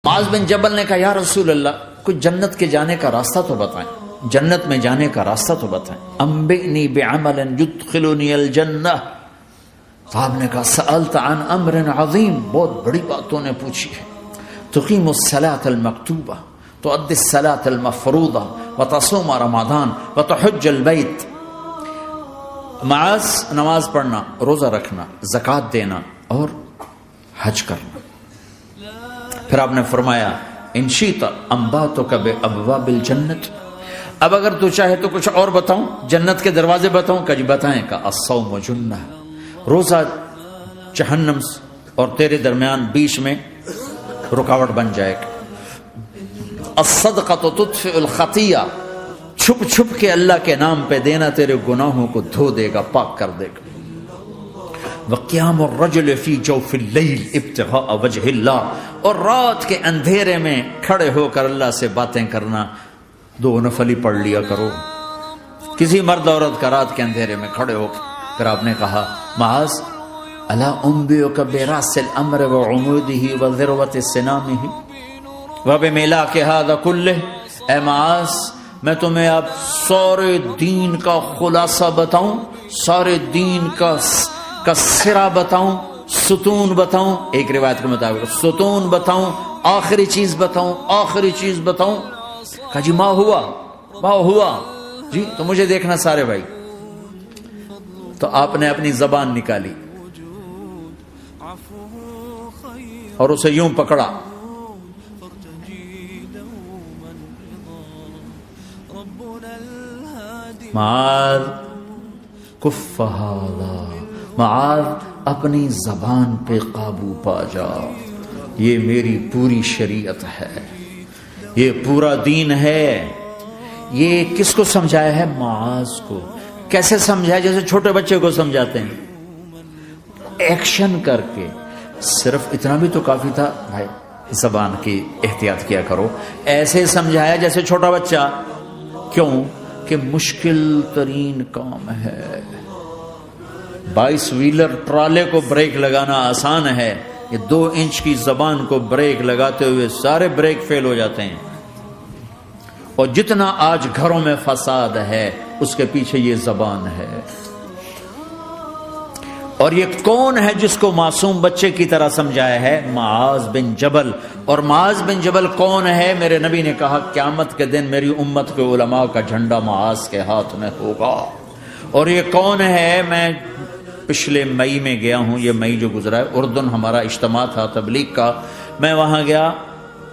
معاذ بن جبل نے کہا یا رسول اللہ کچھ جنت کے جانے کا راستہ تو بتائیں، جنت میں جانے کا راستہ تو بتائیں۔ انبئنی بعمل یدخلنی الجنہ۔ صاحب نے کہا سألت عن امر عظیم، بہت بڑی باتوں نے پوچھی ہے۔ تقیم الصلاة المکتوبہ، تؤدی الصلاة المفروضہ، وتصوم رمضان، وتحج البیت۔ معاذ نماز پڑھنا، روزہ رکھنا، زکوٰۃ دینا اور حج کرنا۔ پھر آپ نے فرمایا ان شئت انبأتک بابواب الجنت، اب اگر تو چاہے تو کچھ اور بتاؤں، جنت کے دروازے بتاؤں؟ کہ جی بتائیں۔ کہ الصوم جنہ، روزہ جہنم اور تیرے درمیان بیچ میں رکاوٹ بن جائے گا۔ الصدقۃ تطفئ الخطیہ، چھپ چھپ کے اللہ کے نام پہ دینا تیرے گناہوں کو دھو دے گا، پاک کر دے گا۔ وقیام الرجل فی جوف اللیل ابتغاء وجہ اللہ، اور رات کے اندھیرے میں کھڑے ہو کر اللہ سے باتیں کرنا۔ دو نفل ہی پڑھ لیا کرو، کسی مرد عورت کا رات کے اندھیرے میں کھڑے ہو۔ پھر آپ نے کہا معاذ الا انبئک براس الامر وعمودہ وذروۃ سنامہ وبمیلاک ھذا کلہ، اے معاذ میں تمہیں اب سارے دین کا خلاصہ بتاؤں، سارے دین کا سرا بتاؤں، ستون بتاؤں، ایک روایت کے مطابق ستون بتاؤں، آخری چیز بتاؤں، آخری چیز بتاؤں؟ کہا جی ما ہوا جی، تو مجھے دیکھنا سارے بھائی۔ تو آپ نے اپنی زبان نکالی اور اسے یوں پکڑا، معاذ کف ھذا، معاذ اپنی زبان پہ قابو پا جا، یہ میری پوری شریعت ہے، یہ پورا دین ہے۔ یہ کس کو سمجھایا ہے؟ معاذ کو۔ کیسے سمجھایا؟ جیسے چھوٹے بچے کو سمجھاتے ہیں، ایکشن کر کے۔ صرف اتنا بھی تو کافی تھا بھائی، زبان کی احتیاط کیا کرو۔ ایسے سمجھایا جیسے چھوٹا بچہ۔ کیوں؟ کہ مشکل ترین کام ہے۔ 22 ویلر ٹرالے کو بریک لگانا آسان ہے، یہ 2 انچ کی زبان کو بریک لگاتے ہوئے سارے بریک فیل ہو جاتے ہیں۔ اور جتنا آج گھروں میں فساد ہے اس کے پیچھے یہ زبان ہے۔ اور یہ کون ہے جس کو معصوم بچے کی طرح سمجھایا ہے؟ معاذ بن جبل۔ اور معاذ بن جبل کون ہے؟ میرے نبی نے کہا قیامت کے دن میری امت کے علماء کا جھنڈا معاذ کے ہاتھ میں ہوگا۔ اور یہ کون ہے؟ میں پچھلے مئی میں گیا ہوں، یہ مئی جو گزرا ہے، اردن ہمارا اجتماع تھا تبلیغ کا، میں وہاں گیا۔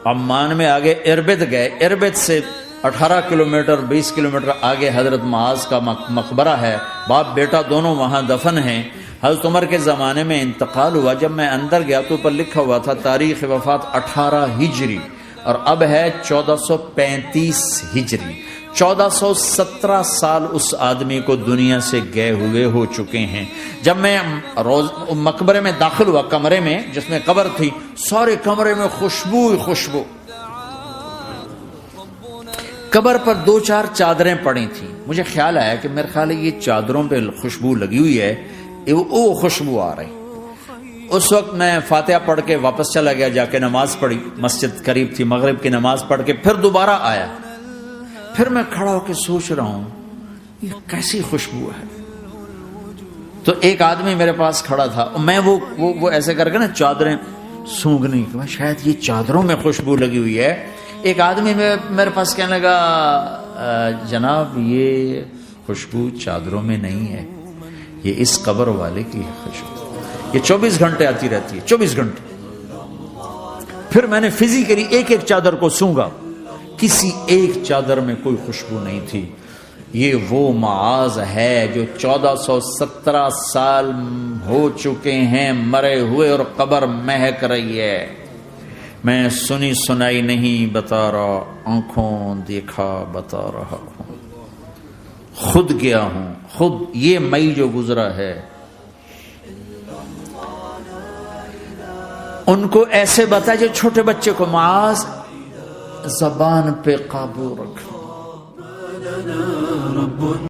عمان میں آگے اربد گئے، اربد سے 18 کلومیٹر 20 کلومیٹر آگے حضرت معاذ کا مقبرہ ہے، باپ بیٹا دونوں وہاں دفن ہیں۔ حضرت عمر کے زمانے میں انتقال ہوا، جب میں اندر گیا تو اوپر لکھا ہوا تھا تاریخ وفات 18 ہجری، اور اب ہے 1435 ہجری۔ 1417 سال اس آدمی کو دنیا سے گئے ہوئے ہو چکے ہیں۔ جب میں مقبرے میں داخل ہوا، کمرے میں جس میں قبر تھی، سارے کمرے میں خوشبو ہی خوشبو۔ قبر پر 2-4 چادریں پڑی تھیں، مجھے خیال آیا کہ میرے خیال ہے یہ چادروں پہ خوشبو لگی ہوئی ہے، وہ خوشبو آ رہی۔ اس وقت میں فاتحہ پڑھ کے واپس چلا گیا، جا کے نماز پڑھی، مسجد قریب تھی، مغرب کی نماز پڑھ کے پھر دوبارہ آیا۔ پھر میں کھڑا ہو کے سوچ رہا ہوں یہ کیسی خوشبو ہے۔ تو ایک آدمی میرے پاس کھڑا تھا، میں وہ ایسے کر کے نا چادریں سونگنے کی، شاید یہ چادروں میں خوشبو لگی ہوئی ہے۔ ایک آدمی میرے پاس کہنے لگا جناب یہ خوشبو چادروں میں نہیں ہے، یہ اس قبر والے کی خوشبو، یہ 24 گھنٹے آتی رہتی ہے، 24 گھنٹے۔ پھر میں نے فزیکلی ایک چادر کو سونگا، کسی ایک چادر میں کوئی خوشبو نہیں تھی۔ یہ وہ معاذ ہے جو 1417 سال ہو چکے ہیں مرے ہوئے، اور قبر مہک رہی ہے۔ میں سنی سنائی نہیں بتا رہا، آنکھوں دیکھا بتا رہا ہوں، خود گیا ہوں، خود یہ مئی جو گزرا ہے۔ ان کو ایسے بتا جو چھوٹے بچے کو، معاذ زبان پہ قابو رکھ۔